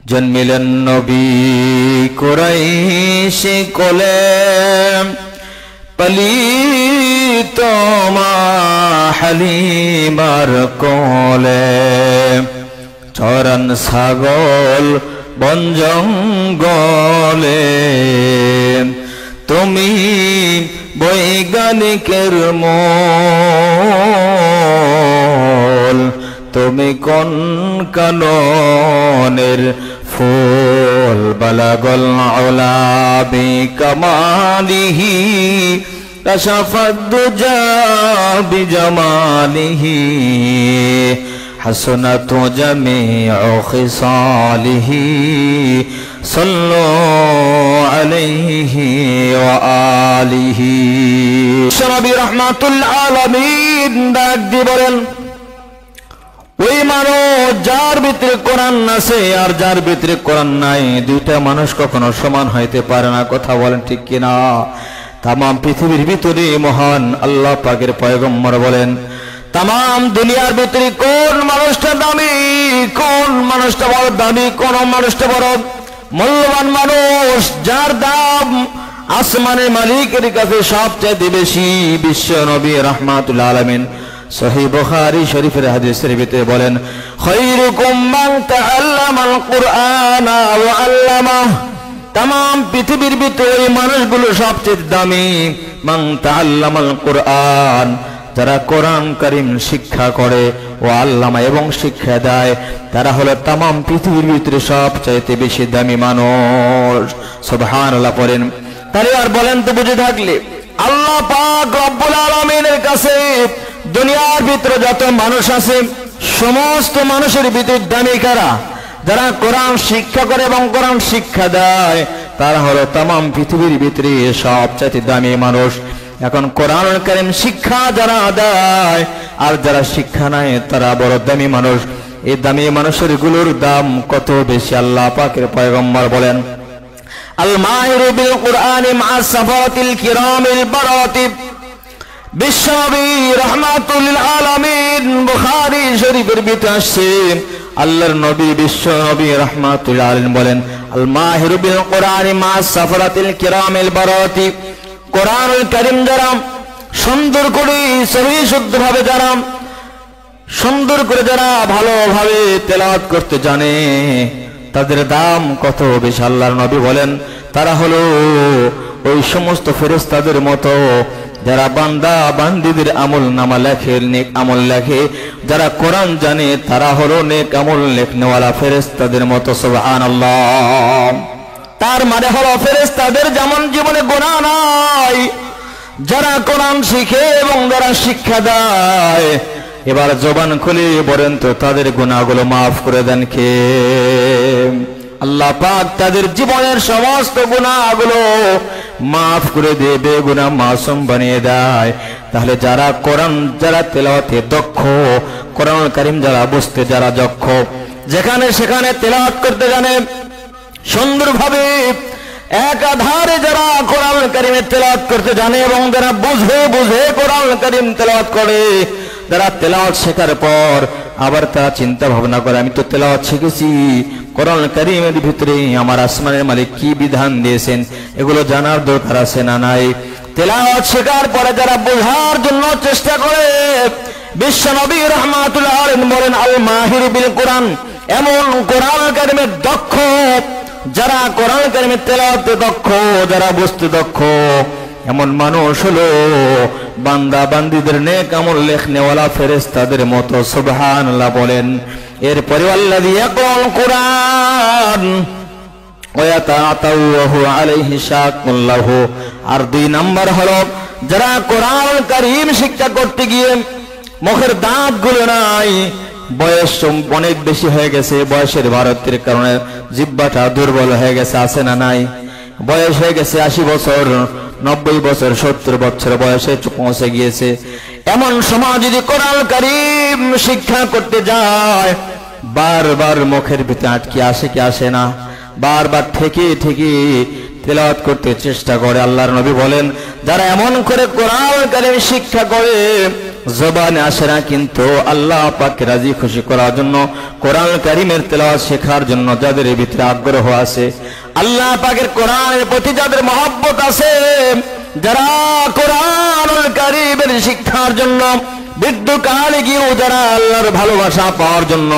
জন্মিলেন নবী কুরাইশি কোলে, পালিত মা হালিমার কোলে। চরান ছাগল বন জঙ্গলে, তুমি বৈজ্ঞানিকের মূল, তুমি কোন কাননের ফুল। বালাগল উলা বিকামালিহি, কাশাফাদ দুজা বিজামালিহি, হাসনাত জামিউ খিসালিহি, সাল্লু আলাইহি ওয়া আলিহি। নবী রাহমাতুল আলামিন ডাক দিয়ে বলেন, ওই মানুষ যার ভিতরে কোরআন আছে আর যার ভিতরে কোরআন নাই, দুইটা মানুষ কখনো সমান হইতে পারে না। কথা বলেন ঠিক কিনা? তামাম পৃথিবীর ভিতরে মহান আল্লাহ পাকের পয়গম্বর বলেন, তামাম দুনিয়ার ভিতরে কোন মানুষটা দামি, কোন মানুষটা বড় দামি, কোন মানুষটা বড় মূল্যবান মানুষ, যার দাম আসমানের মালিকের কাছে সবচেয়ে বেশি। বিশ্ব নবী রাহমাতুল আলামিন সহিহ বুখারী শরীফের হাদিসের ভিতরে বলেন, খায়রুকুম মান তাআল্লামাল কুরআনা ওয়া আল্লামাহু। তামাম পৃথিবীর ভিতরে ওই মানুষগুলো সবচেয়ে দামি, মান তাআল্লামাল কুরআন, যারা কোরআন কারীম শিক্ষা করে, ও আল্লামা এবং শিক্ষা দেয়, তারা হলো তামাম পৃথিবীর ভিতরে সবচেয়ে বেশি দামি মানুষ। সুবহানাল্লাহ পড়েন। তাহলে আর বলেন তো বুঝে থাকলে, আল্লাহ পাক রব্বুল আলামিনের কাছে দুনিয়ার ভিতরে যত মানুষ আছে, সমস্ত মানুষের ভিতরে দামি কারা? যারা কোরআন শিক্ষা করে এবং কোরআন শিক্ষা দেয়, তারা হলো তামাম পৃথিবীর ভিতরে সবচেয়ে দামি মানুষ। এখন কোরআন কারীম শিক্ষা যারা দেয় আর যারা শিক্ষা নেয়, তারা বড় দামি মানুষ। এই দামি মানুষের গুলোর দাম কত বেশি আল্লাহ পাকের পয়গম্বর বলেন, আল মাহিরু বিল কুরআনি মা সাফাতিল কিরামিল বারাতিব। বিশ্বনবী রাহমাতুল আলামিন বুখারী শরীফের ভিতরে আসছে, আল্লাহর নবী বিশ্ব নবী রাহমাতুল আলামিন বলেন, আল মাহিরু বিল কুরআনি মা সাফাতিল কিরামিল বারাতিব। কোরআনুল কারীম যারা সুন্দর করে সহি শুদ্ধভাবে, যারা সুন্দর করে, যারা ভালোভাবে তেলাওয়াত করতে জানে, তাদের দাম কত বেশি। আল্লাহর নবী বলেন, তারা হলো ওই সমস্ত ফেরেশতাদের মতো যারা বান্দা বান্দীদের আমল নামা লেখে, নেক আমল লেখে। যারা কোরআন জানে তারা হলো নেক আমল লেখনেওয়ালা ফেরেশতাদের মতো। সুবহানাল্লাহ। তার মানে হলো ফেরেশতাদের যেমন জীবনে গুনাহ নাই, যারা কোরআন শিখে এবং যারা শিক্ষা দেয়, এবার জবান খুলে বলেন তো তাদের গুনাহগুলো মাফ করে দেন কে? আল্লাহ পাক তাদের জীবনের সমস্ত গুনাহগুলো মাফ করে দিয়ে বেগুনাহ মাসুম বানিয়ে দেয়। তাহলে যারা কোরআন, যারা তেলাওয়াতে দক্ষ, কোরআনুল কারীম যারা বুঝতে যারা দক্ষ, যেখানে সেখানে তেলাওয়াত করতে জানে সুন্দরভাবে, একাধারে যারা কোরআনুল কারীমের তেলাওয়াত করতে জানে এবং যারা বুঝে বুঝে কোরআনুল কারীম তেলাওয়াত করে, যারা তেলাওয়াত শেখার পর আবার তারা চিন্তা ভাবনা করে, আমি তো তেলাওয়াত শিখেছি, কোরআনুল কারীমের ভিতরে আমার আসমানের মালিক কি বিধান দিয়েছেন, এগুলো জানার দরকার আছে না নাই? তেলাওয়াত শেখার পরে যারা বোঝার জন্য চেষ্টা করে, বিশ্ব নবী রাহমাতুল্লাহ আলাইহি বলেন, আল মাহির বিল কোরআন, এমন কোরআনুল কারীমের দক্ষ, যারা কোরআনুল কারীমের তেলাওয়াতে দক্ষ, যারা বুঝতে দক্ষ, এমন মানুষ হলো বান্দা বান্দীদের নেক আমল লেখনেওয়ালা ফেরেশতাদের মতো। সুবহানাল্লাহ বলেন। এরপরে আল্লাযী ইয়াকরাউল কুরআন ওয়া ইয়াতাআতাওয়াহু আলাইহি শাকুল্লাহু। আর 2 নাম্বার হলো যারা কোরআনুল কারীম শিক্ষা করতে গিয়ে মুখের দাঁতগুলো নাই, বয়স অনেক বেশি হয়ে গেছে, বয়সের ভারতের কারণে জিহ্বাটা দুর্বল হয়ে গেছে, আছে না নাই? বয়স হয়ে গেছে 80 বছর, 90 বছর, 70 বছর বয়সে পৌঁছে গিয়েছে। এমন সময় যদি কোরআনুল কারীম শিক্ষা করতে যায়, বারবার মুখের ভিতরে আটকে আসে কি আসে না, বারবার ঠেকে ঠেকে তেলাওয়াত করতে চেষ্টা করে। আল্লাহর নবী বলেন, যারা এমন করে কোরআনুল কারীম শিক্ষা করে, জবানে আসে না, কিন্তু আল্লাহ পাককে রাজি খুশি করার জন্য, কোরআন কারীমের তেলাওয়াত শেখার জন্য যাদের ভিতরে আগ্রহ আছে, আল্লাহ পাকের কোরআনের প্রতি যাদের মহব্বত আছে, যারা কোরআনুল কারীমের শিক্ষার জন্য বৃদ্ধকালে গিয়েও যারা আল্লাহর ভালোবাসা পাওয়ার জন্য,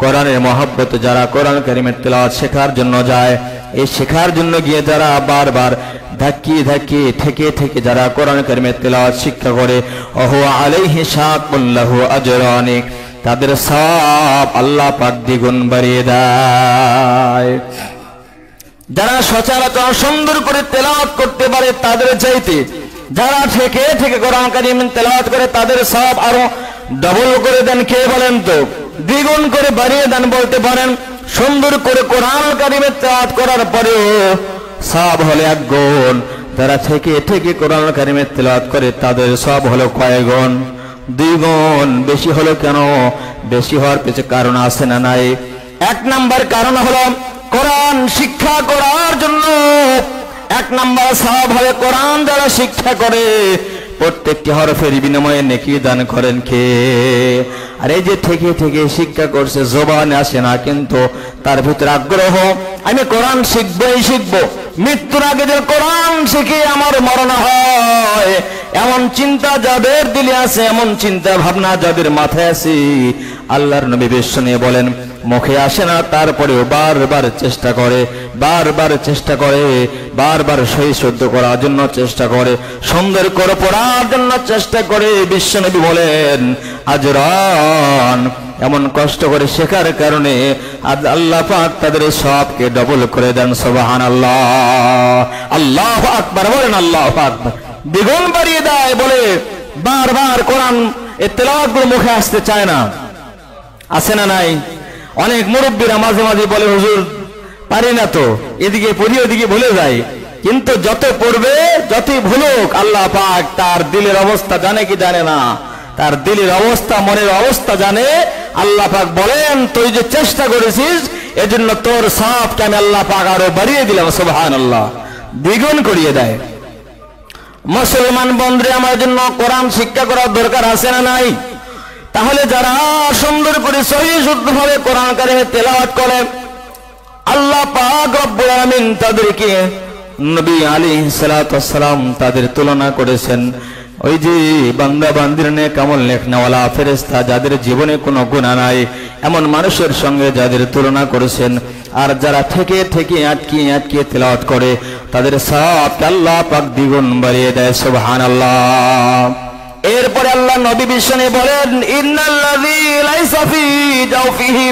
কোরআনের মহব্বত যারা কোরআন কারীমের তেলাওয়াত শেখার জন্য যায়, এই শেখার জন্য গিয়ে যারা বারবার ধাক্কি ধাক্কি ঠেকে ঠেকে যারা কোরআন কারীমের তেলাওয়াত শিক্ষা করে, ওহু আলাইহি শাকুল্লাহু আজরানি, তাদের সওয়াব আল্লাহ পাক দ্বিগুণ বাড়িয়ে দেয়। যারা সচরাচর সুন্দর করে তেলাওয়াত করতে পারে তাদের চাইতে যারা ঠেকে ঠেকে কোরআন কারীমের তেলাওয়াত করে তাদের সওয়াব আরো ডবল করে দেন। কে বলেন তো? দ্বিগুণ করে বাড়িয়ে দেন বলতে পারেন। সুন্দর করে কোরআন কারীমের তেলাওয়াত করার পরেও সওয়াব হলো 1 গুণ, যারা ঠেকে ঠেকে কোরআন কারীমের তেলাওয়াত করে তাদের সওয়াব হলো কয় গুণ? 2 গুণ। বেশি হলো কেন? বেশি হওয়ার পেছনে কারণ আছে না নাই? 1 নাম্বার কারণ হলো কোরআন শিক্ষা করার জন্য 1 নাম্বার সওয়াব হবে কোরআন যারা শিক্ষা করে প্রত্যেকটি হরফের বিনিময়ে নেকি দান করেন কে? আর এই যে থেকে থেকে শিক্ষা করছে, জবানে আসে না, কিন্তু তার ভিতরে আগ্রহ, আমি কোরআন শিখবই শিখবো, মৃত্যুর আগে যে কোরআন শিখে আমার মরণ হয়, এমন চিন্তা যাদের দিলে আছে, এমন চিন্তা ভাবনা যাদের মাথায় আছে, আল্লাহর নবী বিশ্ব নিয়ে বলেন মুখে আসে না, তারপরেও বারবার চেষ্টা করে, বারবার চেষ্টা করে, বারবার সহি শুদ্ধ করার জন্য চেষ্টা করে, সুন্দর করে পড়ার জন্য চেষ্টা করে। বিশ্বনবী বলেন আজরান, এমন কষ্ট করে শেখার কারণে আল্লাহ পাক তাদের সবকে ডবল করে দেন। সুবহানাল্লাহ, আল্লাহু আকবার বলেন, আল্লাহু আকবার, দ্বিগুণ বাড়িয়ে দেয়। বলে বারবার কোরআন এই তেলাওয়াতগুলো মুখে আসতে চায় না, আছে না নাই? অনেক মুরব্বীরা মাঝে মাঝে বলে হুজুর পারি না তো, এদিকে পড়ি ওদিকে ভুলে যাই, কিন্তু যত পড়বে যতই ভুলুক আল্লাহ পাক তার দিলের অবস্থা জানে কি জানে না? তার দিলের অবস্থা, মনের অবস্থা জানে। আল্লাহ পাক বলেন তুই যে চেষ্টা করেছিস এজন্য তোর সওয়াবকে আমি আল্লাহ পাক আরো বাড়িয়ে দিলাম। সুবহানাল্লাহ, দ্বিগুণ করিয়ে দেয়। মুসলমান বন্ধুরা, আমার জন্য কোরআন শিক্ষা করার দরকার আছে না নাই? তাহলে যারা সুন্দর করে সহিহ শুদ্ধভাবে কোরআন কারীমের তেলাওয়াত করে, আল্লাহ পাক রব্বুল আলামিন তাদেরকে নবী আলাইহিস সালাতু ওয়াস সালাম তাদের তুলনা করেছেন ওই যে বান্দা বান্দির নেক আমল লেখনেওয়ালা ফেরেশতা, যাদের জীবনে কোনো গুনাহ নাই, এমন মানুষের সঙ্গে যাদের তুলনা করেছেন। আর যারা থেকে থেকে আটকিয়ে আটকিয়ে তেলাওয়াত করে তাদের সওয়াব আল্লাহ পাক দ্বিগুণ বাড়িয়ে দেয়। সুবহানাল্লাহ। এরপরে আল্লাহ নবী বিশ্বনে বলেন ইন্নাল্লাযী লাইসা ফী জাওফিহি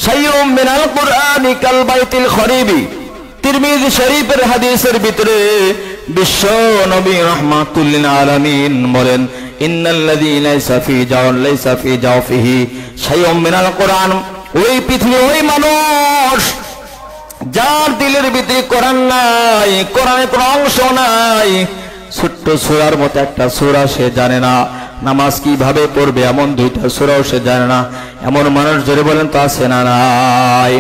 শাইউম মিনাল কুরআনি কাল বাইতিল খরিবি। তিরমিজি শরীফের হাদিসের ভিতরে বিশ্ব নবী রাহমাতুল লিল আলামিন বলেন ইন্নাল্লাযী লাইসা ফী জাওফিহি শাইউম মিনাল কুরআন, ওই পৃথিবী ওই মানুষ যার দিলের ভিতরে কোরআন নাই, কোরআনের কোনো অংশ নাই, ছোট্ট সূরার মতো একটা সূরা সে জানে না, নামাজ কিভাবে পড়বে এমন 2টা সূরাও সে জানে না, এমন মানুষ জোরে বলেন তো আছে না নাই?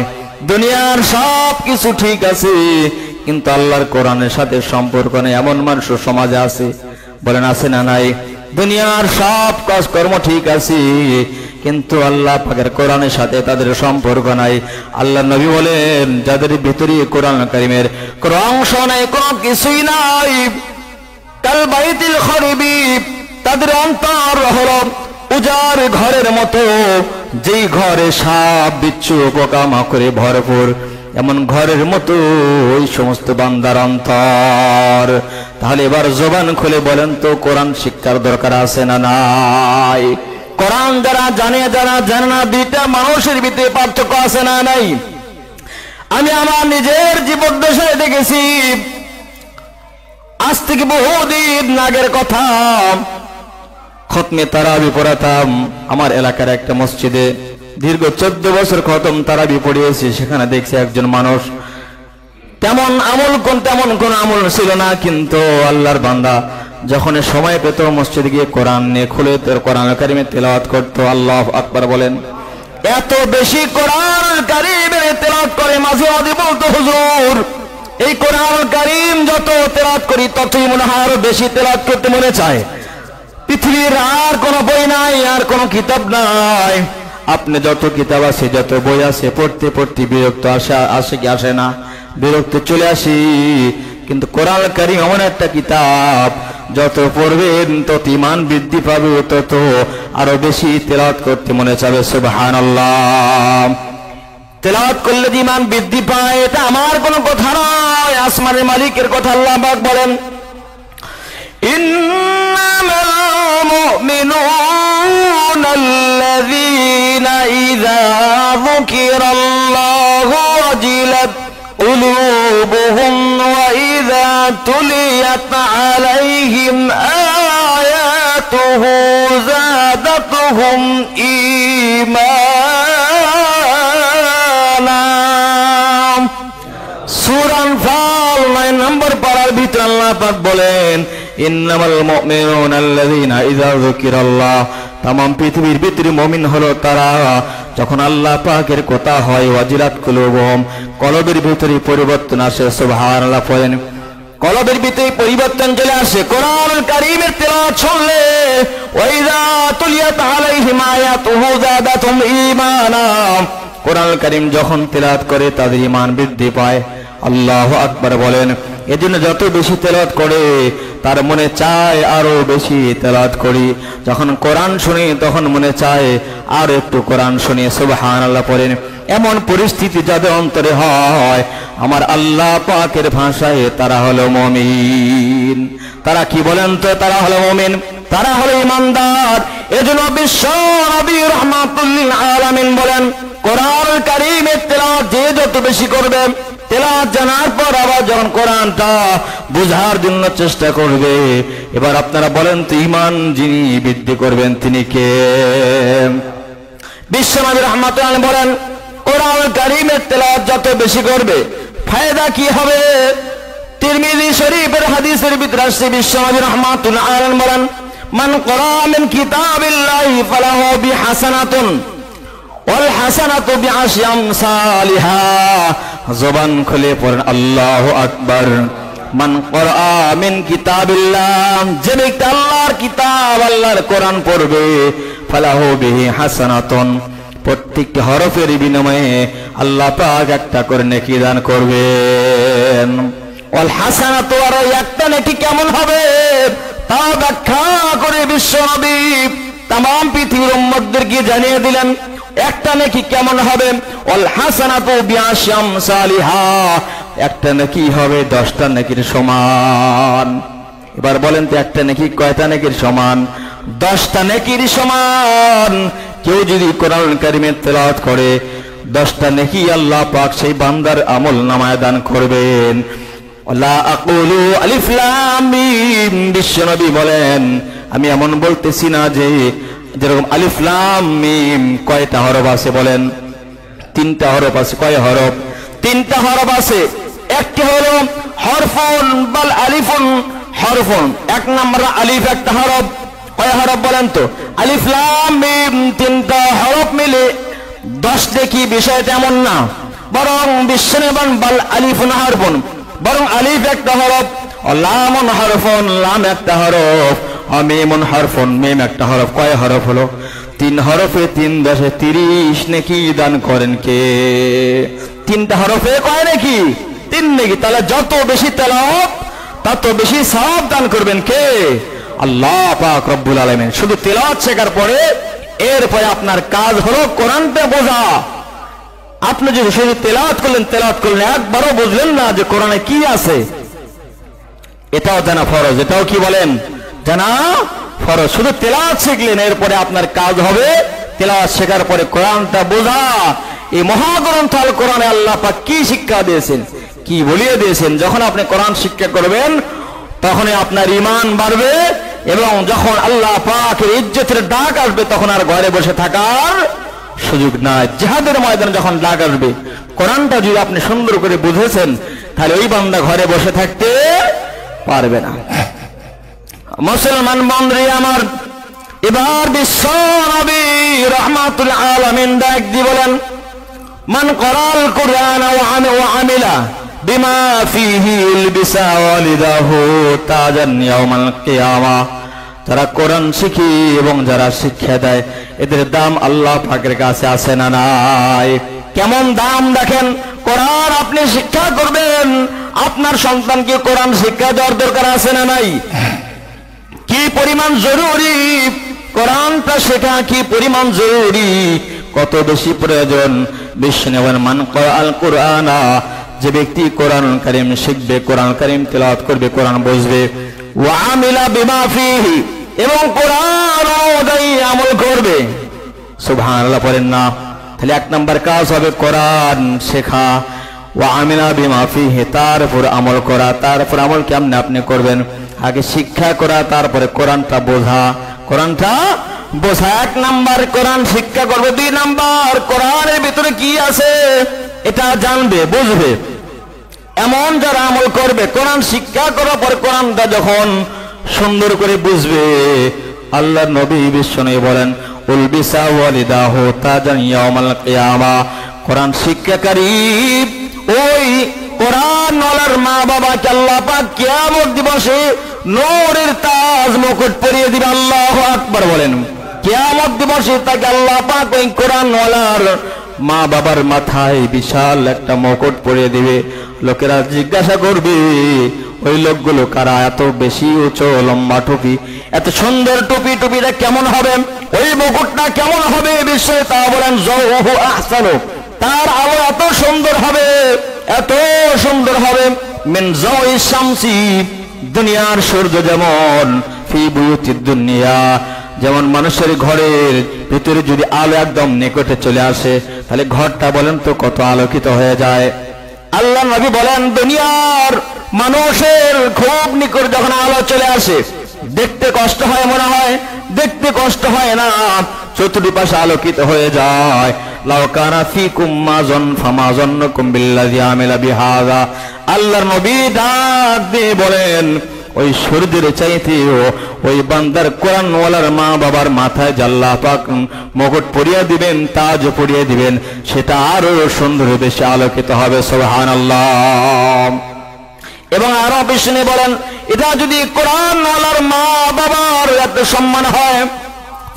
দুনিয়ার সব কিছু ঠিক আছে কিন্তু আল্লাহর কোরআনের সাথে সম্পর্ক নেই, এমন মানুষ সমাজে আছে, বলেন আছে না নাই? দুনিয়ার সব কাজকর্ম ঠিক আছে কিন্তু আল্লাহ পাকের কোরআনের সাথে তাদের সম্পর্ক নাই। আল্লাহ নবী বলেন যাদের ভিতরে কোরআন কারীমের কোনো অংশ নাই, কোনো কিছুই নাই, কাল বাইতিল খরিবি, তাদের অন্তর হলো উজাড় ঘরের মতো, যেই ঘরে সাপ বিচ্ছু পোকামাকড়ে ভরপুর, এমন ঘরের মতো ওই সমস্ত বান্দার অন্তর। তাহলে এবার জবান খুলে বলেন তো কোরআন শিক্ষার দরকার আছে না নাই? কোরআন যারা জানে যারা জানে না, 2টা মানুষের ভিতরে পার্থক্য আছে না নাই? আমি আমার নিজের জীবদ্দশায় দেখেছি। আজ থেকে বহুদিন আগের কথা, খতমে তারাবি পড়াতাম আমার এলাকার একটা মসজিদে, দীর্ঘ 14 বছর খতম তারাবি পড়িয়েছি। সেখানে দেখছি একজন মানুষ তেমন কোন আমল ছিল না, কিন্তু আল্লাহর বান্দা যখন সময় পেত মসজিদে গিয়ে কোরআন নিয়ে খুলে তোর কোরআন কারীমের তেলাওয়াত করতো। আল্লাহু আকবার বলেন। এত বেশি কোরআন কারীমের তেলাওয়াত করে, মাঝে মাঝে বলতো হুজুর এই কোরআন কারীম যত তেলাওয়াত করি ততই মনে হয় আরো বেশি তেলাওয়াত করতে মনে চায়। পৃথিবীর আর কোনো বই নাই, আর কোনো কিতাব নাই। আপনি যত কিতাব আছে, যত বই আছে, পড়তে পড়তে বিরক্ত আসে কি আসে না? বিরক্ত চলে আসি। কিন্তু কোরআন কারীম এমন একটা কিতাব, যত পড়বেন তত ঈমান বৃদ্ধি পাবে, তত আরো বেশি তেলাওয়াত করতে মনে চাবে। সুবহানাল্লাহ। তেলাওয়াত করলে যে ঈমান বৃদ্ধি পায়, এটা আমার কোনো কথা নয়, আসমানের মালিকের কথা। আল্লাহ পাক বলেন, ইন্নামাল মুমিনুনা আল্লাযীনা ইযা যুকিরাল্লাহু ওয়াজিলাত قلوبهم وإذا تليت عليهم آياته زادتهم إيمانا। সূরা আনফাল 9 নম্বর পারার ভিতরে আল্লাহ পাক বলেন, ইন্নামাল মুমিনুনা আল্লাযীনা ইযা যুকিরাল্লাহ, तमाम पृथिवीर भितरे मुमिन हलो तारा যখন আল্লাহ পাকের কথা হয়, ওয়াজিলাত কুলুবুহুম, কলবের ভিতরে পরিবর্তন আসে। সুবহানাল্লাহ পড়েন। কলবের ভিতরে পরিবর্তন চলে আসে কোরআনুল কারীমের তেলাওয়াত শুনলে। ওয়াইযা তুলিয়াত আলাইহিম আয়াতুহু যাদাতুহুম ঈমানা, কোরআনুল কারীম যখন তেলাওয়াত করে তাদের ঈমান বৃদ্ধি পায়। আল্লাহু আকবার বলেন। এজন্য যত বেশি তেলাওয়াত করে তার মনে চায় আরো বেশি তেলাওয়াত করি। যখন কোরআন শুনি তখন মনে চায় আর একটু কোরআন শুনি। সুবহানাল্লাহ পড়েন। এমন পরিস্থিতি যাদের অন্তরে হয়, আমার আল্লাহ পাকের ভাষায় তারা হলো মুমিন। তারা কি বলেন তো? তারা হলো মুমিন, তারা হলো ঈমানদার। এজন্য বিশ্ব নবী রাহমাতুল লিল আলামিন বলেন, কোরআনুল কারীমের তেলাওয়াত যে যত বেশি করবে, তেলাওয়াত জানার পর আবার যখন কোরআনটা বোঝার জন্য চেষ্টা করবে, এবার আপনারা বলেন তো ঈমান যিনি বৃদ্ধি করবেন তিনি কে? বিশ্বনবী রাহমাতুল্লাহ আলাইহি বলেন, কোরআনুল কারীমের তেলাওয়াত যত বেশি করবে ফায়দা কি হবে? তিরমিজি শরীফের হাদিসের ভিতরে আসছে, বিশ্বনবী রাহমাতুল্লাহ আলাইহি বলেন, মান ক্বারা মিন কিতাবিল্লাহি ফালাহু বিহাসানাতুন ওয়াল হাসানাতু বিআশরি আমসালিহা। জবান খুলে পড়েন আল্লাহু আকবার। মান ক্বারা মিন কিতাবিল্লাহ, যে ব্যক্তি আল্লাহর কিতাব, আল্লাহর কোরআন পড়বে, ফালাহু বিহি হাসানাতুন, প্রত্যেকটি হরফের বিনিময়ে আল্লাহ পাক একটা করে নেকি দান করবেন। ওয়াল হাসানাতু, আর একটা নেকি কেমন হবে তা ব্যাখ্যা করে বিশ্বনবী तमाम পৃথিবীর উম্মতদেরকে জানিয়ে দিলেন একটা নেকি কেমন হবে। ওয়াল হাসানাতু বিআশরি আমসালিহা, একটা নেকি হবে 10টা নেকির সমান। এবার বলেন তো একটা নেকি কয়টা নেকির সমান? 10টা নেকির সমান। কেউ যদি কোরআনুল কারীমের তেলাওয়াত করে 10টা নেকি আল্লাহ পাক সেই বান্দার আমল নামায় দান করবেন। লা আকুলু আলিফ লাম মিম, বিশ্বনবী বলেন আমি এমন বলতেছি না যে যেরকম আলিফ লাম মিম কয়টা হরফ আছে বলেন? 3টা হরফ আছে। কয় হরফ? 3টা হরফ আছে। একটি হলো হরফুন বাল আলিফুন হরফুন, 1 নম্বর আলিফ একটা হরফ। কয় হরফ বলেন তো? আলিফ লাম মিম 3টা হরফ মিলে 10 দেখি, বিষয়টা এমন না। বরং বিশ্বনবী বাল আলিফুন হরফুন, বরং আলিফ একটা হরফ, লামুন হরফুন, লাম একটা হরফ, মিমুন হরফুন, মিম একটা হরফ। কয় হরফ হলো? 3 হরফে 3 10 30 নেকি দান করেন কে? 3টা হরফে কয় নেকি? 3 নেকি। তাহলে যত বেশি তেলাওয়াত তত বেশি সওয়াব দান করবেন কে? আল্লাহ পাক রব্বুল আলামিন। শুধু তেলাওয়াত শেখার পরে এরপরে আপনার কাজ হলো কোরআনটা বোঝা। আপনি যদি শুধু তেলাওয়াত করলেন একবারও বুঝলেন না যে কোরআনে কি আছে, এটাও জানা ফরজ। এটাও কি বলেন? জানা ফরজ। শুধু তেলাওয়াত শিখলেন, এরপরে আপনার কাজ হবে তেলাওয়াত শেখার পরে কোরআনটা বোঝা। এই মহাগ্রন্থ আল কোরআনে আল্লাহ পাক কি শিক্ষা দিয়েছেন, কি বলিয়ে দিয়েছেন। যখন আপনি কোরআন শিক্ষা করবেন তখনই আপনার ঈমান বাড়বে, এবং যখন আল্লাহ পাকের ইজ্জতের ডাক আসবে তখন আর ঘরে বসে থাকার সুযোগ নাই। জিহাদের ময়দানে যখন ডাক আসবে, কোরআনটা যদি আপনি সুন্দর করে বুঝেছেন তাহলে ওই বান্দা ঘরে বসে থাকতে পারবে না। মুসলমান বন্ধুরা আমার, এবার বিশ্ব নবী রাহমাতুল আলামিন ডাক দিয়ে বলেন, মান ক্বারাল কুরআন ওয়া আমিলা বিমা ফীহি ইলবিসা ওয়ালিদাহু তাজান ইয়াউমাল কিয়ামা। যারা কোরআন শিখি এবং যারা শিক্ষা দেয় এদের দাম আল্লাহ পাকের কাছে আছে না নাই? কেমন দাম দেখেন। কোরআন আপনি শিক্ষা করবেন, আপনার সন্তানকে কোরআন শিক্ষা দেওয়ার দরকার আছে না নাই? কি পরিমাণ জরুরি কোরআনটা শেখা, কি পরিমাণ জরুরি, কত বেশি প্রয়োজন। বিশ্বনবী মান ক্রাআল কুরআনা, যে ব্যক্তি কোরআন কারীম শিখবে, কোরআন কারীম তেলাওয়াত করবে, কোরআন বুঝবে, ওয়া আমিলা বিমা ফিহি, এবং কোরআন অনুযায়ী আমল করবে। সুবহানাল্লাহ পড়েন না? তাহলে এক নাম্বার কাজ হবে কোরআন শেখা, ওয়া আমিলা বিমা ফিহি, তারপর আমল করা। তারপর আমল কেমনে আপনি করবেন? আগে শিক্ষা করা, তারপরে কোরআনটা বোঝা। কোরআনটা বোঝা এক নাম্বার, কোরআন শিক্ষা করবে। দুই নাম্বার, কোরআনের ভিতরে কি আছে এটা জানবে, বুঝবে। এমন যারা আমল করবে, কোরআন শিক্ষা করার পর কোরআনটা যখন সুন্দর করে বুঝবে, আল্লাহর নবী বিশ্বনবী বলেন উলবিসা ওয়ালিদাহু তাজান ইয়াউমাল কিয়ামা, কোরআন শিক্ষাকারী ওই কোরআন ওয়ালার মা বাবাকে আল্লাহ পাক কিয়ামত দিবসে নূরের তাজ মুকুট পরিয়ে দিবে। আল্লাহু আকবার বলেন। কিয়ামত দিবসে তাকে আল্লাহ পাক ওই কোরআন ওয়ালার মা বাবার মাথায় বিশাল একটা মুকুট পরিয়ে দিবে। লোকেরা জিজ্ঞাসা করবে ওই লোকগুলো কারা, এত বেশি উঁচু লম্বা টুপি, এত সুন্দর টুপি, টুপিটা কেমন হবে, ওই মুকুটটা কেমন হবে? বিশ্বে তা বলেন যাওহু আহসানু, তার আলো এত সুন্দর হবে, এত সুন্দর হবে। মিন যাওই শামসি, দুনিয়ার সূর্য যেমন, ফি বুয়ুতিদ দুনিয়া, যেমন মানুষের ঘরের ভিতরে যদি আলো একদম নিকটে চলে আসে তাহলে ঘরটা বলেন তো কত আলোকিত হয়ে যায়। আল্লাহ নবী বলেন দুনিয়ার মানুষের খুব নিকট যখন আলো চলে আসে দেখতে কষ্ট হয়, মনে হয় দেখতে কষ্ট হয় না, চতুর্পাশে আলোকিত হয়ে যায়। লাউ কানা ফিকুম মাযান ফামাযান্নুকুম বিল্লাযী আমিলা বিহাযা, আল্লাহর নবী ডাক দিয়ে বলেন ওই সূর্যের চাইতেও ওই বান্দার কোরআন ওয়ালার মা বাবার মাথায় আল্লাহ পাক মুকুট পরিয়ে দিবেন, তাজ পরিয়ে দিবেন, সেটা আরো সুন্দর বেশি আলোকিত হবে। সুবহানাল্লাহ। এবং আরো বিষ্ণু বলেন এটা যদি কোরআন ওয়ালার মা বাবার এত সম্মান হয়,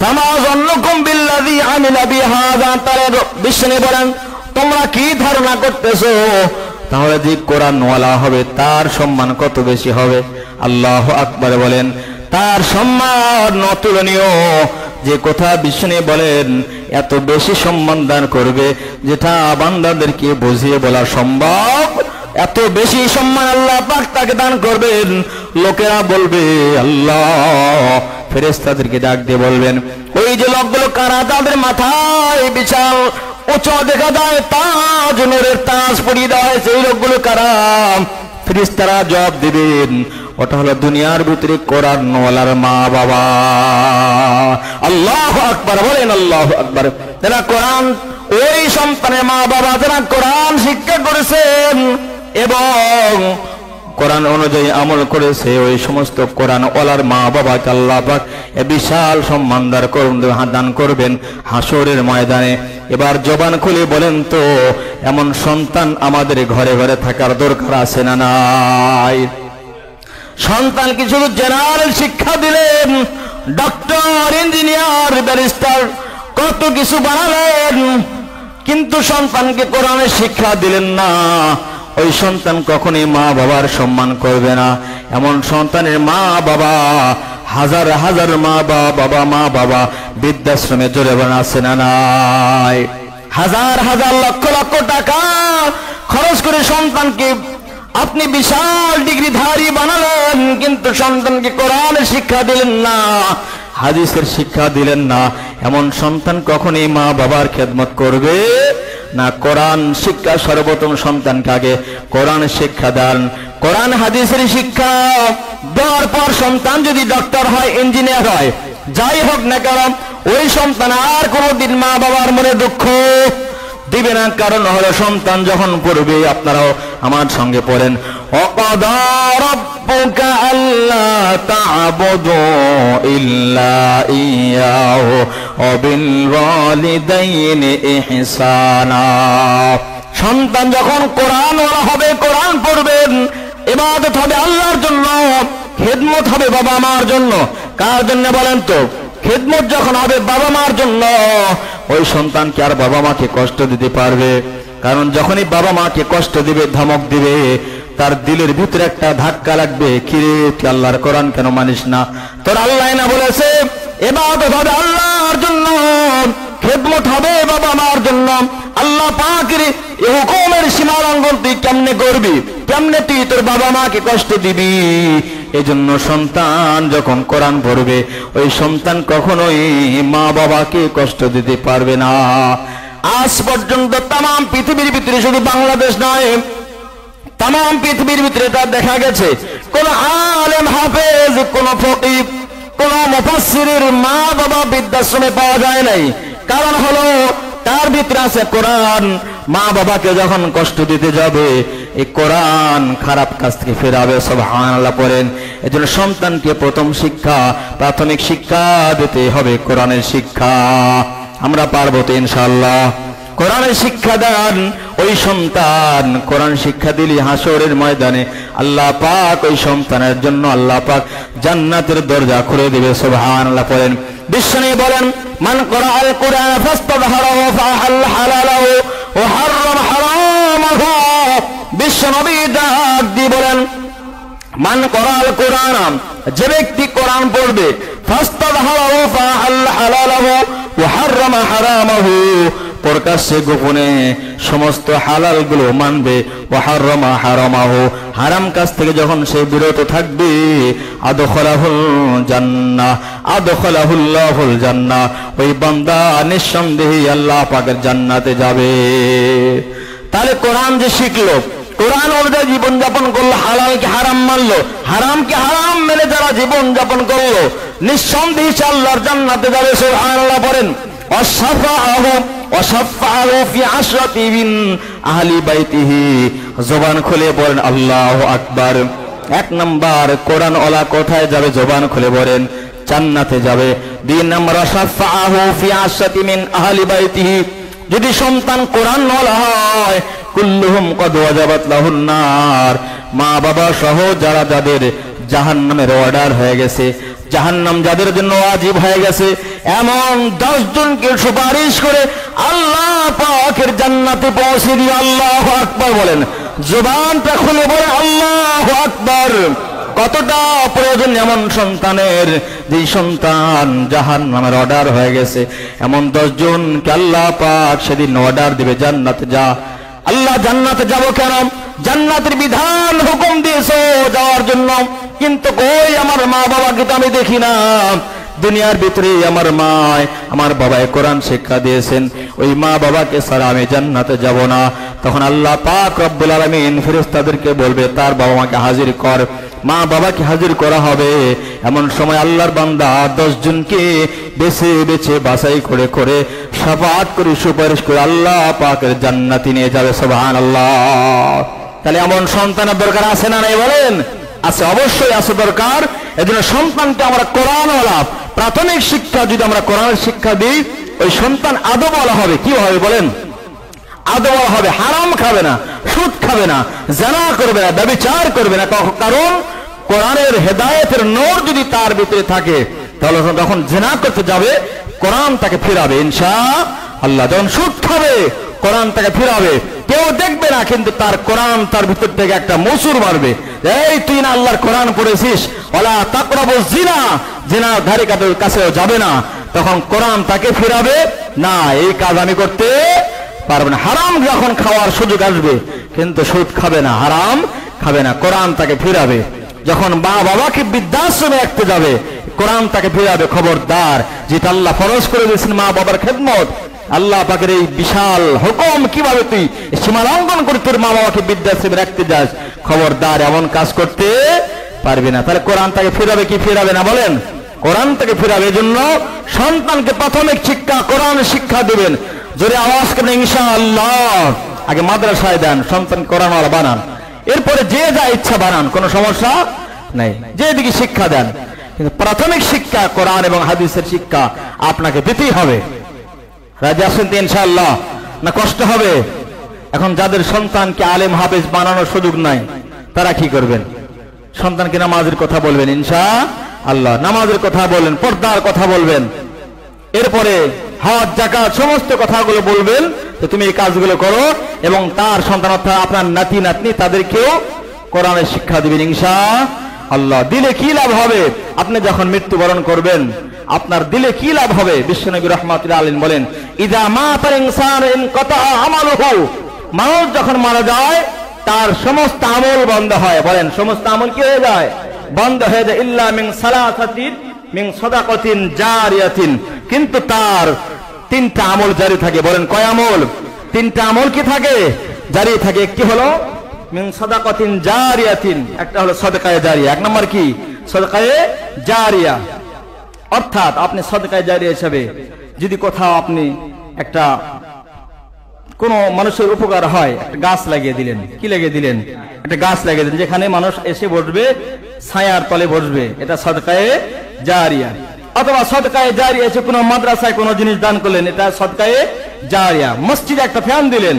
ফামাযান্নুকুম বিল্লাযী আমিলা বিহাযা, তাহলে বিষ্ণু বলেন তোমরা কি ধারণা করতেছো তাহলে যে কোরআন ওয়ালা হবে তার সম্মান কত বেশি হবে? আল্লাহু আকবার বলেন। তার সম্মান অতুলনীয়। যে কথা বিষ্ণু বলেন এত বেশি সম্মান দান করবে যেটা বান্দাদেরকে বুঝিয়ে বলা সম্ভব, এত বেশি সম্মান আল্লাহ পাক তাকে দান করবেন। লোকেরা বলবে আল্লাহ, ফেরেশতাদেরকে ডাক দিয়ে বলবেন ওই যে লোকগুলো কারা, তাদের মাথায় বিশাল উঁচু দেখা যায় তাজ, নূরের তাজ পরিয়ে দেওয়া হয়েছে, এই লোকগুলো কারা? ফেরেশতারা জবাব দিবেন ওটা হলো দুনিয়ার ভিতরে কোরআন ওয়ালার মা বাবা। আল্লাহু আকবার বলেন। আল্লাহু আকবার। যারা কোরআন, ওই সন্তানের মা বাবা যারা কোরআন শিক্ষা করেছেন এবং কোরআন অনুযায়ী আমল করেছে, ওই সমস্ত কোরআন ওয়ালার মা বাবাকে আল্লাহ পাক বিশাল সম্মান দান করবেন হাসরের ময়দানে। এবার জবান খুলে বলেন তো এমন সন্তান আমাদের ঘরে ঘরে থাকার দরকার আছে না নাই? সন্তানকে শুধু জেনারেল শিক্ষা দিলেন, ডক্টর, ইঞ্জিনিয়ার, ব্যারিস্টার কত কিছু বানালেন, কিন্তু সন্তানকে কোরআনের শিক্ষা দিলেন না। ওই সন্তান কখনোই মা বাবার সম্মান করবে না। এমন সন্তানের মা বাবা, হাজার হাজার মা বাবা বৃদ্ধাশ্রমে জোরে বানাচ্ছে না নাই? হাজার হাজার লক্ষ লক্ষ টাকা খরচ করে সন্তানকে আপনি বিশাল ডিগ্রিধারী বানালেন, কিন্তু সন্তানকে কোরআনের শিক্ষা দিলেন না, হাদিসের শিক্ষা দিলেন না। এমন সন্তান কখনোই মা বাবার খেদমত করবে না। কোরআন শিক্ষা সর্বপ্রথম সন্তানকে আগে কোরআন শিক্ষা দেন, কোরআন হাদিসের শিক্ষা দেওয়ার পর সন্তান যদি ডক্টর হয়, ইঞ্জিনিয়ার হয়, যাই হোক না কেন, ওই সন্তান আর কোনোদিন মা বাবার মনে দুঃখ দিবে না। কারণ হলো সন্তান যখন পড়বে, আপনারাও আমার সঙ্গে পড়েন, ওয়াকাদা রাব্বুকা আল্লা তা'বুদু ইল্লা ইয়াহু ওয়া বিল ওয়ালিদাইনি ইহসানা। সন্তান যখন কোরআন ওয়ালা হবে, কোরআন পড়বেন, ইবাদত হবে আল্লাহর জন্য, খেদমত হবে বাবা মার জন্য। কার জন্য বলেন তো? খিদমত যখন হবে বাবা মার জন্য, ওই সন্তান কি আর বাবা মাকে কষ্ট দিতে পারবে? কারণ যখনই বাবা মাকে কষ্ট দিবে, ধমক দিবে, তার দিলের ভিতরে একটা ধাক্কা লাগবে, কিরে তুই আল্লাহর কোরআন কেন মানিস না? তোর আল্লাহ না বলেছে ইবাদত হবে আল্লাহর জন্য, খিদমত হবে বাবা মার জন্য। আল্লাহ পাকের এই হুকুমের সীমা লঙ্ঘন তুই কেমনে করবি? কেমনে তুই তোর বাবা মাকে কষ্ট দিবি? এজন্য সন্তান যখন কোরআন পড়বে, ওই সন্তান কখনোই মা বাবাকে কষ্ট দিতে পারবে না। আজ পর্যন্ত তাম পৃথিবীর ভিতরে, শুধু বাংলাদেশ নয়, তাম পৃথিবীর ভিতরে তা দেখা গেছে কোন আলেম হাফেজ, কোন ফকিহ, কোন মুফাসসিরের মা বাবা বৃদ্ধাশ্রমে পাওয়া যায় নাই। কারণ হলো তার ভিতরে আছে কোরআন। মা বাবাকে যখন কষ্ট দিতে যাবে, এই কোরআন খারাপ কাজ থেকে ফেরাবে। সুবহানাল্লাহ পড়েন। এজন্য সন্তানকে প্রথম শিক্ষা, প্রাথমিক শিক্ষা দিতে হবে কোরআনের শিক্ষা। আমরা পারবো তো ইনশাআল্লাহ? কোরআনের শিক্ষা দেন ওই সন্তান, কোরআন শিক্ষা দিলে হাসরের ময়দানে আল্লাহ পাক ওই সন্তানের জন্য আল্লাহ পাক জান্নাতের দরজা খুলে দেবে। সুবহানাল্লাহ পড়েন। বিশ্বনবী বলেন, মান ক্বারাআল কুরআন ফাস্তাযহারাহু ফাআহাল্লা হালালাহু ওয়া হাররামা হারামাহু। বিশ্বনবী ডাক দিয়ে বলেন, মান ক্বারাআল কুরআন, যে ব্যক্তি কোরআন পড়বে, ফাস্তাযহারাহু ফাআহাল্লা হালালাহু ওয়া হাররামা হারামাহু, প্রকাশ্যে গোপনে সমস্ত হালাল গুলো মানবে, ওয়া হাররামা হারামাহু, হারাম কাজ থেকে যখন সে বিরত থাকবে, আদখালাহুল জান্নাহ, আদখালাহুল্লাহুল জান্নাহ, ওই বান্দা নিঃসন্দেহে আল্লাহ পাকের জান্নাতে যাবে। তাহলে কোরআন যে শিখলো, কোরআন অনুযায়ী জীবন যাপন করলো, হালালকে হারাম মানলো, হারামকে হারাম মেনে যারা জীবন যাপন করলো, নিঃসন্দেহে সে আল্লাহর জান্নাতে যাবে। সুবহানাল্লাহ বলেন। জবান খুলে বলেন আল্লাহু আকবার। এক নাম্বার, কোরআন ওয়ালা কোথায় যাবে? জবান খুলে বলেন জান্নাতে যাবে। 2 নাম্বার, ওয়াসাফাহু ফি আশরাতি মিন আহলি বাইতিহি, যদি সন্তান কোরআন ওয়ালা হয়, কুল্লুহুম কদ ওয়াজাবাত লাহুন নার, মা বাবা সহ যারা যাদের জাহান্নামের অর্ডার হয়ে গেছে, জাহান্নাম যাদের জন্য ওয়াজিব হয়ে গেছে, এমন 10 জনকে সুপারিশ করে আল্লাহ পাকের জান্নাতে পৌঁছে দিয়ে আল্লাহু আকবার বলেন। জবানটা খুলে বলে আল্লাহু আকবার। কতটা প্রয়োজন এমন সন্তানের, যে সন্তান জাহান্নামের অর্ডার হয়ে গেছে, এমন 10 জনকে আল্লাহ পাক সেদিন অর্ডার দিবে জান্নাতে যা। আল্লাহ জান্নাতে যাব কেন? জান্নাতের বিধান হুকুম দিয়েছে যাওয়ার জন্য, কিন্তু কই আমার মা বাবাকে তো আমি দেখি না। দুনিয়ার ভিতরে আমার মা আমার বাবায় কোরআন শিক্ষা দিয়েছেন, ওই মা বাবাকে ছাড়া আমি জান্নাতে যাব না। তখন আল্লাহ পাক রব্বুল আলামিন ফেরেশতাদেরকে বলবে, তার বাবা মাকে হাজির কর। মা বাবাকে হাজির করা হবে। এমন সময় আল্লাহর বান্দা 10 জনকে বেছে বেছে বাছাই করে করে শাফাআত করে সুপারিশ করে আল্লাহ পাকের জান্নাতে নিয়ে যাবে। সুবহানাল্লাহ। তাহলে এমন সন্তানের দরকার আছে না নাই বলেন? আছে, অবশ্যই আছে দরকার। এজন্য সন্তানকে আমরা কোরআনওয়ালা প্রাথমিক শিক্ষা যদি আমরা কোরআনের শিক্ষা দিই, ওই সন্তান আদবওয়ালা হবে। কি হবে বলেন? আদবওয়ালা হবে। হারাম খাবে না, সুদ খাবে না, জিনা করবে না, ব্যভিচার করবে না। কারণ কোরআনের হেদায়েতের নূর যদি তার ভিতরে থাকে, তাহলে যখন জিনা করতে যাবে কোরআন তাকে ফিরাবে ইনশাআল্লাহ। যখন সুদ খাবে কোরআন তাকে ফিরাবে, কেউ দেখবে না, কিন্তু তার কোরআন তার ভিতর থেকে একটা মুসুর মারবে, এই তুই না আল্লাহর কোরআন পড়েছিস, ওয়ালা তাকরাবুজ জিনা, জিনা ধারে কাছেও যাবে না। তখন কোরআন তাকে ফিরাবে, না এই কাজ আমি করতে পারবে না। হারাম যখন খাওয়ার সুযোগ আসবে, কিন্তু সুদ খাবে না, হারাম খাবে না, কোরআন তাকে ফিরাবে। যখন মা বাবাকে বৃদ্ধাশ্রমে রাখতে যাবে, কোরআন তাকে ফিরাবে। খবরদার, যেটা আল্লাহ ফরজ করে দিয়েছেন মা বাবার খেদমত, আল্লাহ পাকের এই বিশাল হুকুম কিভাবে তুই সীমা লঙ্ঘন করে তোর মা বাবাকে বৃদ্ধাশ্রমে রাখতে যাস, খবরদার এমন কাজ করতে পারবি না। তাহলে কোরআন তাকে ফিরাবে কি ফিরাবে না বলেন? কোরআন তাকে ফিরাবে। এজন্য সন্তানকে প্রাথমিক শিক্ষা কোরআন শিক্ষা দিবেন। যদি আওয়াজ করেন ইনশাআল্লাহ, আগে মাদ্রাসায় দেন, সন্তান কোরআনওয়ালা বানান, এরপরে যে যা ইচ্ছা বানান, কোনো সমস্যা নাই, যেদিকে শিক্ষা দেন। কিন্তু প্রাথমিক শিক্ষা কোরআন এবং হাদিসের শিক্ষা আপনাকে দিতেই হবে। রাজি আছেন তো ইনশাআল্লাহ? না কষ্ট হবে? এখন যাদের সন্তানকে আলেম হাফেজ বানানোর সুযোগ নাই, তারা কি করবেন? সন্তানকে নামাজের কথা বলবেন ইনশাআল্লাহ, নামাজের কথা বলবেন, পর্দার কথা বলবেন, এরপরে হজ জাকাত সমস্ত কথাগুলো বলবেন। তো তুমি এই কাজগুলো করো এবং তার সন্তান অর্থাৎ আপনার নাতি নাতনি তাদেরকেও কোরআনের শিক্ষা দিবেন ইনশাআল্লাহ। দিলে কি লাভ হবে? আপনি যখন মৃত্যুবরণ করবেন আপনার দিলে কি লাভ হবে? বিশ্বনবী রাহমাতুল্লাহ আলাইহি বলেন, ইযা মাতাল ইনসানু ইনকাতা আমালুহু, মানুষ যখন মারা যায় তার সমস্ত আমল বন্ধ হয়। বলেন সমস্ত আমল কি হয়ে যায়? বন্ধ হয়ে যায়। ইল্লা মিন সালাসাতিন মিন সাদাকাতিন জারিয়াতিন, কিন্তু তার তিনটা আমল জারি থাকে। বলেন কয় আমল? তিনটা আমল কি থাকে? জারি থাকে। একটি হলো মিন সাদাকাতিন জারিয়াতিন, একটা হলো সাদকায়ে জারিয়া। এক নম্বর কি? সাদকায়ে জারিয়া, অর্থাৎ আপনি সাদকায়ে জারিয়া হিসেবে যদি কোথাও আপনি একটা কোন মানুষের উপকার হয়, একটা গাছ লাগিয়ে দিলেন। কি লাগিয়ে দিলেন? একটা গাছ লাগিয়ে দিলেন, যেখানে মানুষ এসে বসবে, ছায়ার তলে বসবে, এটা সাদকায়ে জারিয়া। অথবা সাদকায়ে জারিয়া এসে কোনো মাদ্রাসায় কোনো জিনিস দান করলেন, এটা সাদকায়ে জারিয়া। মসজিদে একটা ফ্যান দিলেন,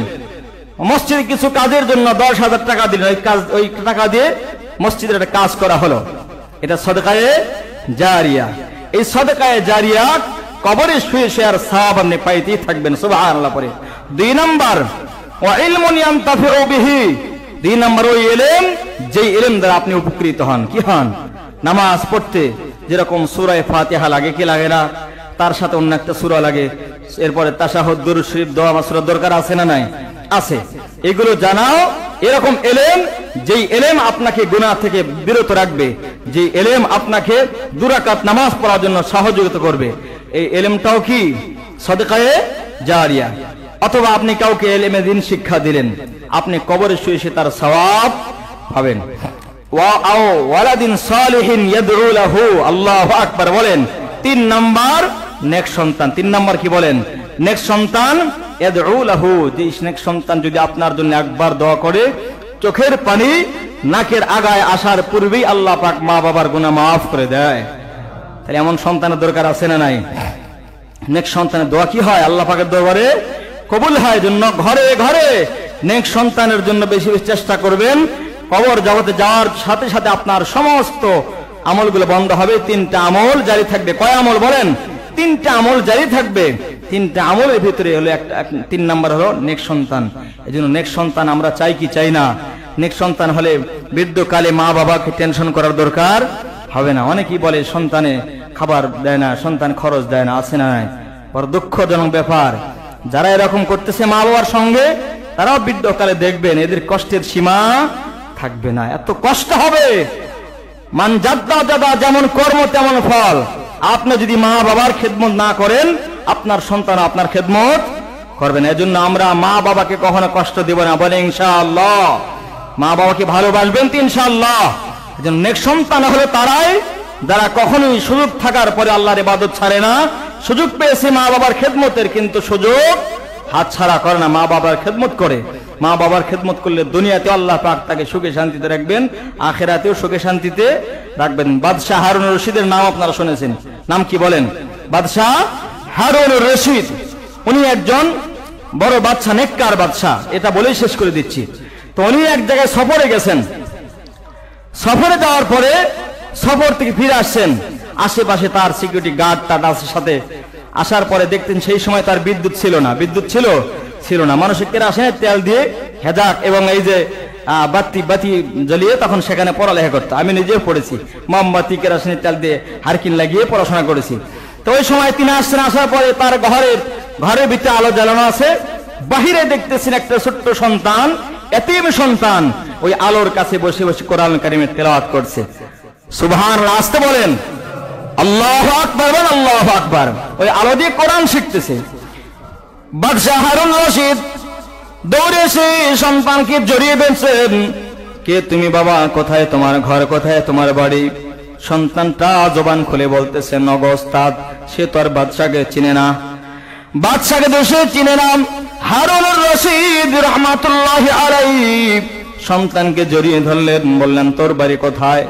মসজিদে কিছু কাজের জন্য 10,000 টাকা দিলেন, ওই টাকা দিয়ে মসজিদের একটা কাজ করা হলো, এটা সাদকায়ে জারিয়া। এই সাদকায়ে জারিয়া কবরে শুয়ে শুয়ে আর সওয়াব আপনি পাইতেই থাকবেন সুবহানাল্লাহ পরে। 2 নাম্বার ওয়া ইলমুন ইয়ানতাফিউ বিহি, 2 নাম্বার ওই ইলম যেই ইলম দ্বারা আপনি উপকৃত হন। কি হন? নামাজ পড়তে যেরকম সূরা ফাতিহা লাগে, কি লাগে না? তার সাথে অন্য একটা সূরা লাগে, এরপরে তাশাহুদ, দুরূদ শরীফ, দোয়া মাসুরার দরকার আছে না নাই? আছে। এগুলো জানাও। এরকম ইলম যেই ইলম আপনাকে গুনাহ থেকে বিরত রাখবে, যেই ইলম আপনাকে 2 রাকাত নামাজ পড়ার জন্য সহযোগিতা করবে, এই ইলমটাও কি? সাদকায়ে জারিয়া। অথবা আপনি কাউকে ইলমে দ্বীন শিক্ষা দিলেন, আপনি কবরে শুয়ে শুয়ে তার সওয়াব পাবেন। ওয়া আও ওয়ালাদিন সালিহিন ইয়াদউ লাহু, আল্লাহু আকবার বলেন। 3 নাম্বার নেক সন্তান। 3 নাম্বার কি বলেন? নেক সন্তান। ইয়াদউ লাহু, যে নেক সন্তান যদি আপনার জন্য একবার দোয়া করে, চোখের পানি নাকের আগায় আসার পূর্বেই আল্লাহ পাক মা বাবার গুনাহ মাফ করে দেয়। তাহলে এমন সন্তানের দরকার আছে না নাই? নেক সন্তানের দোয়া কি হয়? আল্লাহ পাকের দরবারে কবুল হয়। জন্য ঘরে ঘরে নেক সন্তানের জন্য বেশি বেশি চেষ্টা করবেন। কবর জগতে যাওয়ার সাথে সাথে আপনার সমস্ত আমলগুলো বন্ধ হবে, 3টা আমল জারি থাকবে। কয় আমল বলেন? 3টা আমল জারি থাকবে। 3টা আমলের ভিতরে হলো একটা 3 নাম্বার হলো নেক সন্তান। এজন্য নেক সন্তান আমরা চাই কি চাই না? নেক সন্তান হলে বৃদ্ধকালে মা বাবাকে টেনশন করার দরকার হবে না। অনেকেই বলে সন্তানে খাবার দেয় না, সন্তান খরচ দেয় না, আছে না নাই? বড় দুঃখজনক ব্যাপার। যারা এরকম করতেছে মা বাবার সঙ্গে, তারাও বৃদ্ধকালে দেখবেন এদের কষ্টের সীমা থাকবে না, এত কষ্ট হবে। মান জাদ্দা জাদা, যেমন কর্ম তেমন ফল। আপনি যদি মা বাবার খেদমত না করেন, আপনার সন্তান আপনার খেদমত করবে না। এজন্য আমরা মা বাবাকে কখনো কষ্ট দেব না, বলে ইনশাআল্লাহ। মা বাবাকে ভালোবাসবেন তো ইনশাআল্লাহ। এজন্য নেক সন্তান হলো তারাই যারা কখনোই সুযোগ থাকার পরে আল্লাহর ইবাদত ছাড়ে না। সুযোগ পেয়েছে মা বাবার খেদমতের, কিন্তু সুযোগ হাতছাড়া করে না, মা বাবার খেদমত করে। মা বাবার খেদমত করলে দুনিয়াতে আল্লাহ পাক তাকে সুখে শান্তিতে রাখবেন, আখিরাতেও সুখে শান্তিতে রাখবেন। বাদশাহ হারুন রশিদের নাম আপনারা শুনেছেন, নাম কি বলেন? বাদশাহ হারুন রশিদ, উনি একজন বড় বাদশাহ, নেককার বাদশাহ। এটা বলেই শেষ করে দিচ্ছি। তো উনি এক জায়গায় সফরে গেছেন। সফরে যাওয়ার পরে সফর থেকে ফিরে আসছেন, আশেপাশে তার সিকিউরিটি গার্ড তার সাথে আসার পরে দেখতেন সেই সময় তার বিদ্যুৎ ছিল না। বিদ্যুৎ ছিল না। মানুষের কেরাসিনের তেল দিয়ে হেজাক এবং এই যে বাতি জ্বলিয়ে তখন সেখানে পড়ালেখা করতো। আমি নিজেও পড়েছি, মোমবাতি কেরাসিনের তেল দিয়ে হারকিন লাগিয়ে পড়াশোনা করেছি। তো ওই সময় তিনি আসছেন, আসার পরে তার ঘরের ভিতরে আলো জ্বালানো আছে। বাহিরে দেখতেছেন একটা ছোট্ট সন্তান, এতিম সন্তান, ওই আলোর কাছে বসে বসে কোরআন কারীমের তেলাওয়াত করছে। সুবহানাল্লাহ, আসতে বলেন। আল্লাহু আকবার বলেন, আল্লাহু আকবার। ওই আলো দিয়ে কোরআন শিখতেছে। বাদশাহ হারুন রশিদ দৌড়ে এসে সন্তানকে জড়িয়ে ধরছেন। কে তুমি বাবা? কোথায় তোমার ঘর? কোথায় তোমার বাড়ি? সন্তানটা জবান খুলে বলতেছে, নগো ওস্তাদ, সে তো আর বাদশাকে চিনে না, বাদশাকে দোষে চিনে না। হারুন রশিদ রাহমাতুল্লাহি আলাইহি সন্তানকে জড়িয়ে ধরলেন, বললেন তোর বাড়ি কোথায়?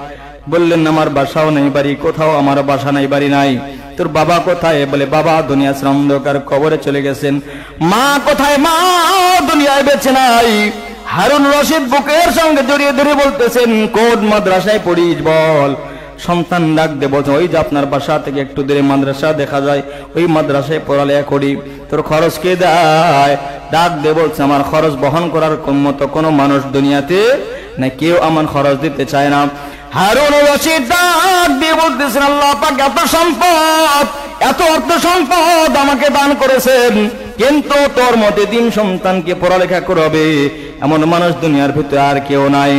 বললেন আমার বাসাও নেই, বাড়ি কোথাও আমার বাসা নাই, বাড়ি নাই। তোর বাবা কোথায়? বলে বাবা দুনিয়া অন্ধকার কবরে চলে গেছেন। মা কোথায়? মা দুনিয়ায় বেঁচে নাই। হারুন রশিদ বুকের সঙ্গে জড়িয়ে ধরে বলতেছেন, কোন মাদ্রাসায় পড়িস বল। সন্তান ডাক দিয়ে বলছে, ওই যে আপনার বাসা থেকে একটু দূরে মাদ্রাসা দেখা যায়, ওই মাদ্রাসায় পড়ালেখা করি। তোর খরচ কে দেয়? ডাক দিয়ে বলছে, আমার খরচ বহন করার মতো কোনো মানুষ দুনিয়াতে না, কেউ আমার খরচ দিতে চায় না। হারুন রশিদ ডাক দিয়ে বলতেছেন, আল্লাহ পাক এত সম্পদ, এত অর্থ সম্পদ আমাকে দান করেছেন, কিন্তু তোর মতে দিন সন্তানকে পড়ালেখা করাবে এমন মানুষ দুনিয়ার ভিতরে আর কেউ নাই।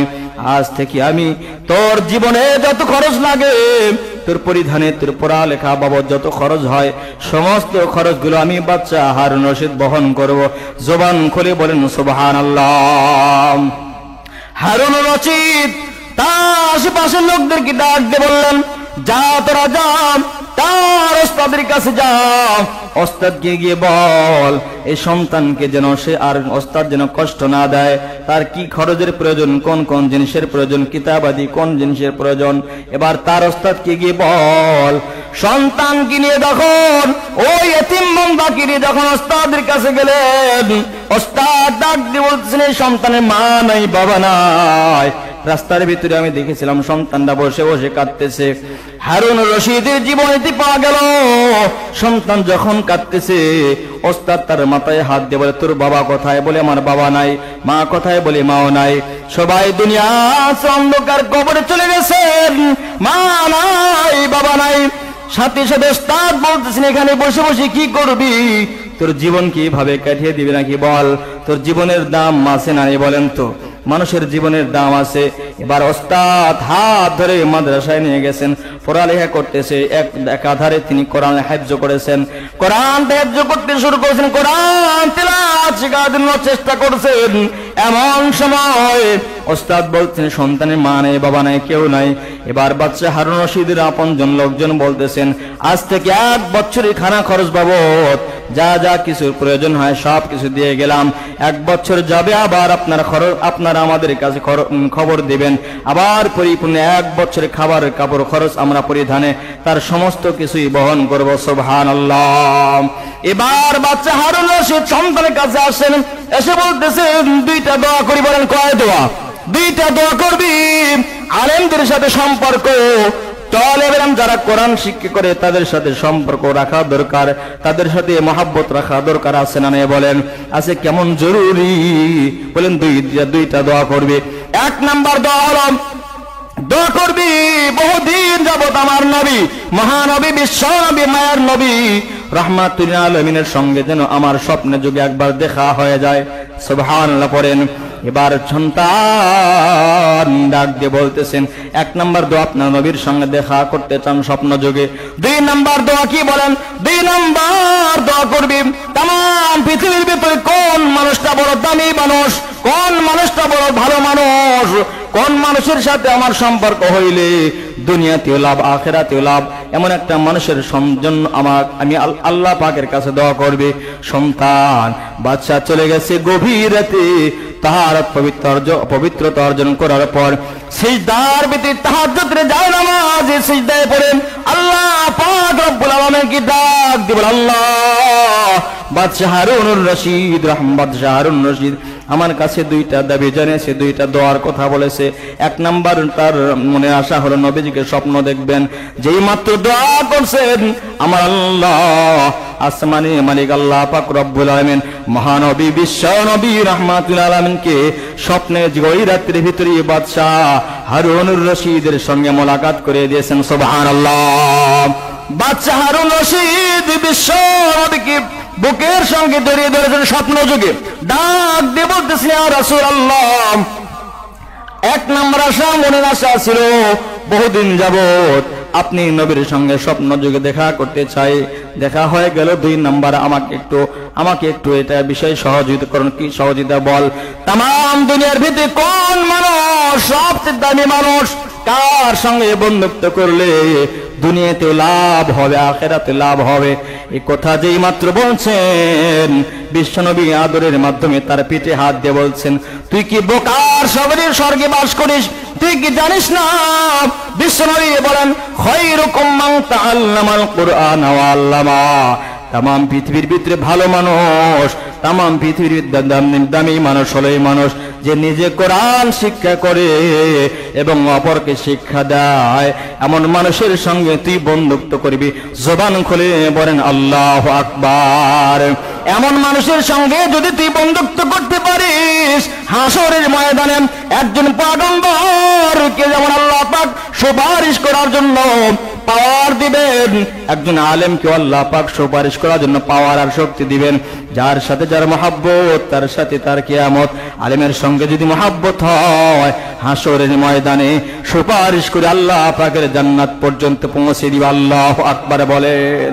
আজ থেকে আমি তোর জীবনে যত খরচ লাগে, তোর পরিধানে, তোর পড়ালেখা বাবদ যত খরচ হয়, সমস্ত খরচগুলো আমি বাচ্চা হারুন রশিদ বহন করব। জবান খুলে বলেন সুবহানাল্লাহ। হারুন রশিদ তার আশেপাশের লোকদেরকে ডাক দিয়ে বললেন, যা তোরা যা, তার ওস্তাদের কাছে যা, ওস্তাদকে গিয়ে বল এই সন্তানকে যেন সে আর ওস্তাদ যেন কষ্ট না দেয়, তার কি খরচের প্রয়োজন, কোন কোন জিনিসের প্রয়োজন, কিতাবাদি কোন জিনিসের প্রয়োজন, এবার তার ওস্তাদকে গিয়ে বল। সন্তানকে নিয়ে যখন ওই এতিম বান্দাকে নিয়ে যখন ওস্তাদের কাছে গেলেন, ওস্তাদ ডাক দিয়ে বলতেছেন, এই সন্তানের মা নাই, বাবা নাই। রাস্তার ভিতরে আমি দেখেছিলাম সন্তানটা বসে বসে কাঁদতেছে। হারুন রশিদের জীবনেতে পাওয়া গেল সন্তান যখন কাঁদতেছে, ওস্তাদ তার মাথায় হাত দিয়ে বলে, তোর বাবা কোথায়? বলে, আমার বাবা নাই। মা কোথায়? বলে, মাও নাই। সবাই দুনিয়া অন্ধকার কবরে চলে গেছেন, মা নাই, বাবা নাই। সাথে সাথে ওস্তাদ বলতেছেন, এখানে বসে বসে কি করবি? তোর জীবন কি ভাবে কাটিয়ে দিবি নাকি বল? তোর জীবনের দাম আছে না? বলেন তো, মানুষের জীবনের দাম আছে। এবার ওস্তাদ হাত ধরে মাদ্রাসায় নিয়ে গেছেন, পড়ালেখা করতেছে। একাধারে তিনি কোরআন হিফজ করেছেন, কোরআন হিফজ করতে শুরু করেছেন, কোরআন তেলাওয়াত শেখার জন্য চেষ্টা করছেন। এমন সময় ওস্তাদ বলছেন, সন্তানের মা নেই, বাবা নাই, কেউ নাই। এবার বাচ্চা হারুন রশিদের আপনজন লোকজন বলতেছেন, আজ থেকে 1 বছরের খানা খরচ বাবদ যা যা কিছুর প্রয়োজন হয় সব কিছু দিয়ে গেলাম। 1 বছর যাবে, আবার আপনার খরচ আপনারা আমাদের কাছে খবর দিবেন, আবার পরিপূর্ণ 1 বছরের খাবার কাপড় খরচ আমরা পরিধানে তার সমস্ত কিছুই বহন করব। সুবহানাল্লাহ। এবার বাচ্চা হারুন রশিদ সন্তানের কাছে আসেন, এসে বলতেছেন, 2টা দোয়া করি। বলেন, কয় দোয়া? 2টা দোয়া করবি। আলেমদের সাথে সম্পর্ক, তালেবেরাম যারা কোরআন শিক্ষা করে তাদের সাথে সম্পর্ক রাখা দরকার, তাদের সাথে মহব্বত রাখা দরকার, আছে না? বলেন, আছে। কেমন জরুরি? বলেন, 2টা দোয়া করবে। 1 নাম্বার দোয়া হলো, দোয়া করবি বহুদিন যাবত আমার নবী, মহানবী, বিশ্ব নবী, মায়ের নবী রাহমাতুল আলামিনের সঙ্গে যেন আমার স্বপ্নে যুগে একবার দেখা হয়ে যায়। সুবহানাল্লাহ পড়েন। এবার সন্তান ডাক দিয়ে বলতেছেন, 1 নাম্বার দোয়া আপনার নবীর সঙ্গে দেখা করতে চান স্বপ্ন যুগে। 2 নাম্বার দোয়া কি? বলেন, 2 নাম্বার দোয়া করবি, তাম পৃথিবীর ভিতরে কোন মানুষটা বড় দামি মানুষ, কোন মানুষটা বড় ভালো মানুষ, কোন মানুষের সাথে আমার সম্পর্ক হইলে দুনিয়াতেও লাভ, আখিরাতেও লাভ, এমন একটা মানুষের জন্য আমি আল্লাহ পাকের কাছে দোয়া করবে। সন্তান বাচ্চা চলে গেছে গভীর রাতে, তাহারত পবিত্রতা অর্জন করার পর সিজদার ভিতরে তাহাজ্জুদের যায় নামাজে সিজদায় পড়েন, আল্লাহ পাক রব্বুল আলামিন কি ডাক দিবেন, আল্লাহ বাদশা হারুনুর রশিদ, বাদশা হারুন রশিদ আমার কাছে 2টা দাবি জানিয়েছে, 2টা দোয়ার কথা বলেছে। 1 নাম্বার তার মনে আশা হলো নবীজিকে স্বপ্ন দেখবেন। যেই মাত্র দোয়া করছেন, আমার আল্লাহ আসমানি মালিক আল্লাহ পাক রব্বুল আলামিন মহানবী, বিশ্ব নবী রাহমাতুল আলামিনকে স্বপ্নে ওই রাত্রির ভিতরে বাদশা হারুনুর রশিদের সঙ্গে মোলাকাত করে দিয়েছেন। সুবহানাল্লাহ। বাদশা হারুন রশিদ বিশ্ব নবীকে বুকের সঙ্গে জড়িয়ে ধরেছেন স্বপ্ন যুগে। ডাক দিয়ে বলতেছেন, ইয়া রাসূলুল্লাহ, 1 নম্বর আশা, মনের আশা ছিল বহুদিন যাবত আপনি নবীর সঙ্গে স্বপ্ন যুগে দেখা করতে চাই, দেখা হয়ে গেল। 2 নাম্বার, আমাকে একটু এটা বিষয় সহযোগিতা করুন। কি সহযোগিতা বল? তাম দুনিয়ার ভিতরে কোন মানুষ সবচেয়ে দামি মানুষ, কার সঙ্গে বন্ধুত্ব করলে দুনিয়াতে লাভ হবে, আখিরাতে লাভ হবে, এই কথা যেই মাত্র বলছেন, বিশ্বনবী আদরের মাধ্যমে তার পিঠে হাত দিয়ে বলছেন, তুই কি বোকার শহরের স্বর্গে বাস করিস? তুই কি জানিস না? বিশ্বনবী বলেন, খায়রুকুম মান তাআল্লামাল কুরআন ওয়া আল্লামা। তাম পৃথিবীর ভিতরে ভালো মানুষ তামাম পৃথিবীর দামি মানুষ হলো এই মানুষ যে নিজে কোরআন শিক্ষা করে এবং অপরকে শিক্ষা দেয়। এমন মানুষের সঙ্গে তুই বন্ধুত্ব করবি, জবান খুলে বলেন আল্লাহু আকবার। এমন মানুষের সঙ্গে যদি তুই বন্ধুত্ব করতে পারিস, হাসরের ময়দানে একজন পয়গম্বরকে যেমন আল্লাহ পাক সুপারিশ করার জন্য পাওয়ার দিবেন, একজন আলেমকে আল্লাহ পাক সুপারিশ করার জন্য পাওয়ার আর শক্তি দিবেন। যার সাথে যার মহব্বত তার সাথে তার কিয়ামত। আলেমের সঙ্গে যদি মহব্বত হয়, হাসরের ময়দানে সুপারিশ করে আল্লাহ পাকের জান্নাত পর্যন্ত পৌঁছে দিবে। আল্লাহু আকবার বলেন।